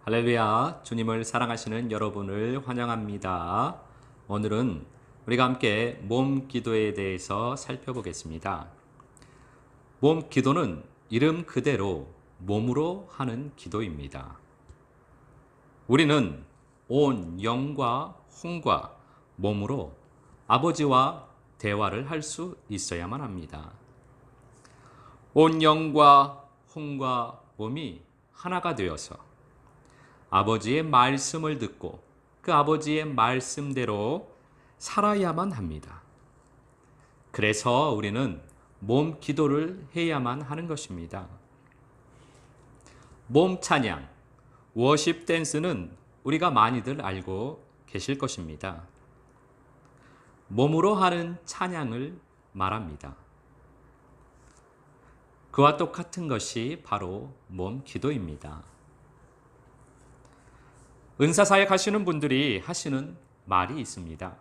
할렐루야, 주님을 사랑하시는 여러분을 환영합니다. 오늘은 우리가 함께 몸 기도에 대해서 살펴보겠습니다. 몸 기도는 이름 그대로 몸으로 하는 기도입니다. 우리는 온 영과 혼과 몸으로 아버지와 대화를 할 수 있어야만 합니다. 온 영과 혼과 몸이 하나가 되어서 아버지의 말씀을 듣고 그 아버지의 말씀대로 살아야만 합니다. 그래서 우리는 몸 기도를 해야만 하는 것입니다. 몸 찬양, 워십 댄스는 우리가 많이들 알고 계실 것입니다. 몸으로 하는 찬양을 말합니다. 그와 똑같은 것이 바로 몸 기도입니다. 은사사역 하시는 분들이 하시는 말이 있습니다.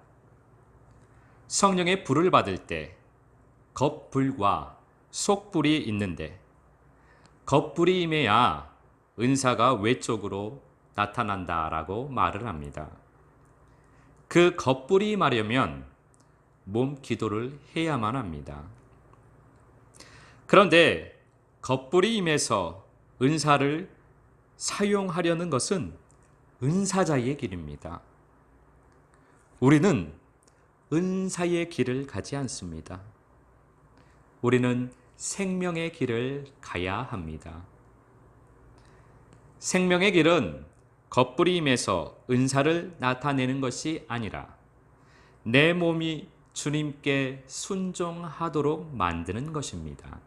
성령의 불을 받을 때 겉불과 속불이 있는데 겉불이 임해야 은사가 외적으로 나타난다라고 말을 합니다. 그 겉불이 임하려면 몸 기도를 해야만 합니다. 그런데 겉불이 임해서 은사를 사용하려는 것은 은사자의 길입니다. 우리는 은사의 길을 가지 않습니다. 우리는 생명의 길을 가야 합니다. 생명의 길은 겉부림에서 은사를 나타내는 것이 아니라 내 몸이 주님께 순종하도록 만드는 것입니다.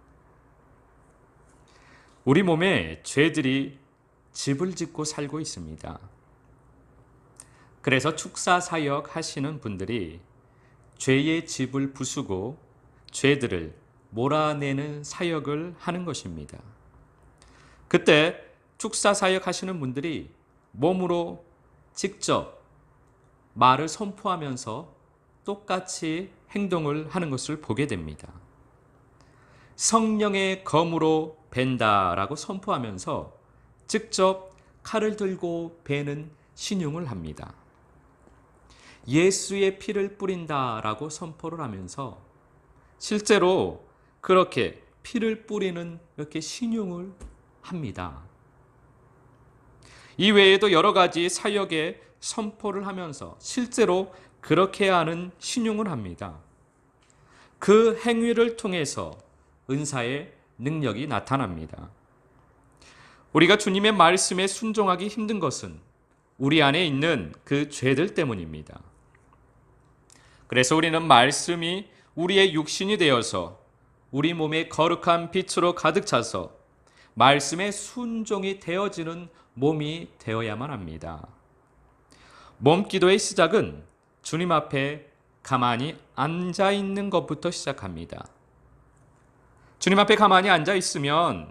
우리 몸에 죄들이 집을 짓고 살고 있습니다. 그래서 축사 사역 하시는 분들이 죄의 집을 부수고 죄들을 몰아내는 사역을 하는 것입니다. 그때 축사 사역 하시는 분들이 몸으로 직접 말을 선포하면서 똑같이 행동을 하는 것을 보게 됩니다. 성령의 검으로 벤다라고 선포하면서 직접 칼을 들고 베는 신용을 합니다. 예수의 피를 뿌린다라고 선포를 하면서 실제로 그렇게 피를 뿌리는 이렇게 신용을 합니다. 이 외에도 여러 가지 사역에 선포를 하면서 실제로 그렇게 하는 신용을 합니다. 그 행위를 통해서 은사의 능력이 나타납니다. 우리가 주님의 말씀에 순종하기 힘든 것은 우리 안에 있는 그 죄들 때문입니다. 그래서 우리는 말씀이 우리의 육신이 되어서 우리 몸에 거룩한 빛으로 가득 차서 말씀의 순종이 되어지는 몸이 되어야만 합니다. 몸 기도의 시작은 주님 앞에 가만히 앉아 있는 것부터 시작합니다. 주님 앞에 가만히 앉아 있으면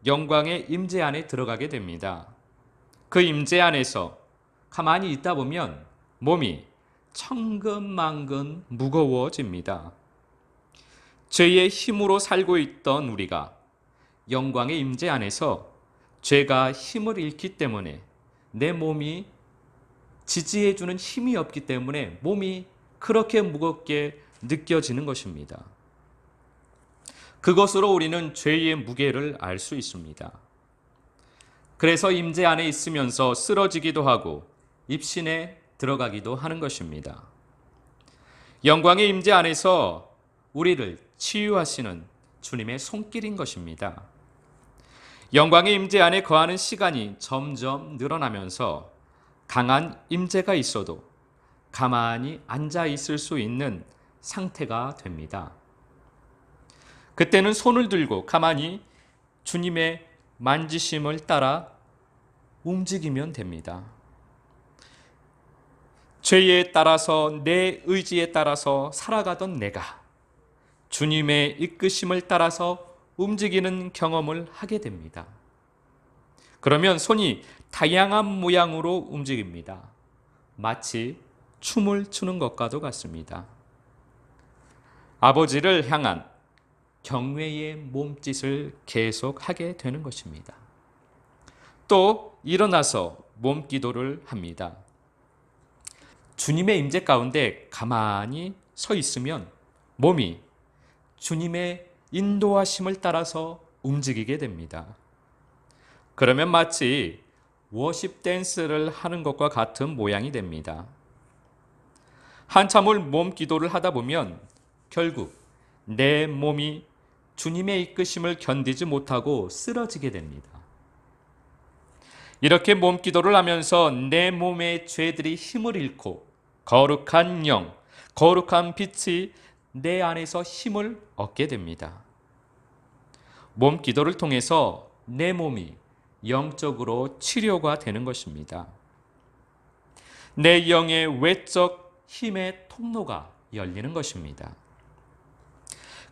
영광의 임재 안에 들어가게 됩니다. 그 임재 안에서 가만히 있다 보면 몸이 천근만근 무거워집니다. 죄의 힘으로 살고 있던 우리가 영광의 임재 안에서 죄가 힘을 잃기 때문에 내 몸이 지지해주는 힘이 없기 때문에 몸이 그렇게 무겁게 느껴지는 것입니다. 그것으로 우리는 죄의 무게를 알 수 있습니다. 그래서 임재 안에 있으면서 쓰러지기도 하고 입신에 들어가기도 하는 것입니다. 영광의 임재 안에서 우리를 치유하시는 주님의 손길인 것입니다. 영광의 임재 안에 거하는 시간이 점점 늘어나면서 강한 임재가 있어도 가만히 앉아 있을 수 있는 상태가 됩니다. 그때는 손을 들고 가만히 주님의 만지심을 따라 움직이면 됩니다. 죄에 따라서 내 의지에 따라서 살아가던 내가 주님의 이끄심을 따라서 움직이는 경험을 하게 됩니다. 그러면 손이 다양한 모양으로 움직입니다. 마치 춤을 추는 것과도 같습니다. 아버지를 향한 경외의 몸짓을 계속하게 되는 것입니다. 또 일어나서 몸 기도를 합니다. 주님의 임재 가운데 가만히 서 있으면 몸이 주님의 인도하심을 따라서 움직이게 됩니다. 그러면 마치 워십 댄스를 하는 것과 같은 모양이 됩니다. 한참을 몸 기도를 하다 보면 결국 내 몸이 주님의 이끄심을 견디지 못하고 쓰러지게 됩니다. 이렇게 몸 기도를 하면서 내 몸의 죄들이 힘을 잃고 거룩한 영, 거룩한 빛이 내 안에서 힘을 얻게 됩니다. 몸 기도를 통해서 내 몸이 영적으로 치료가 되는 것입니다. 내 영의 외적 힘의 통로가 열리는 것입니다.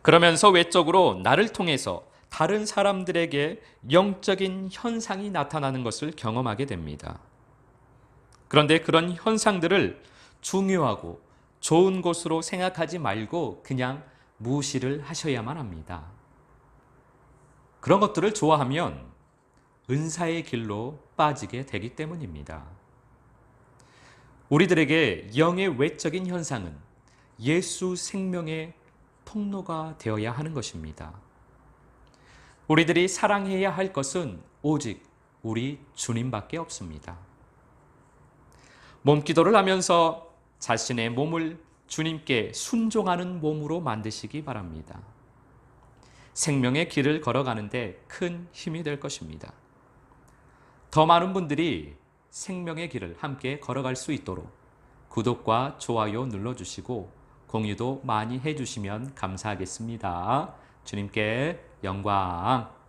그러면서 외적으로 나를 통해서 다른 사람들에게 영적인 현상이 나타나는 것을 경험하게 됩니다. 그런데 그런 현상들을 중요하고 좋은 것으로 생각하지 말고 그냥 무시를 하셔야만 합니다. 그런 것들을 좋아하면 은사의 길로 빠지게 되기 때문입니다. 우리들에게 영의 외적인 현상은 예수 생명의 통로가 되어야 하는 것입니다. 우리들이 사랑해야 할 것은 오직 우리 주님밖에 없습니다. 몸기도를 하면서 자신의 몸을 주님께 순종하는 몸으로 만드시기 바랍니다. 생명의 길을 걸어가는데 큰 힘이 될 것입니다. 더 많은 분들이 생명의 길을 함께 걸어갈 수 있도록 구독과 좋아요 눌러주시고 공유도 많이 해주시면 감사하겠습니다. 주님께 영광.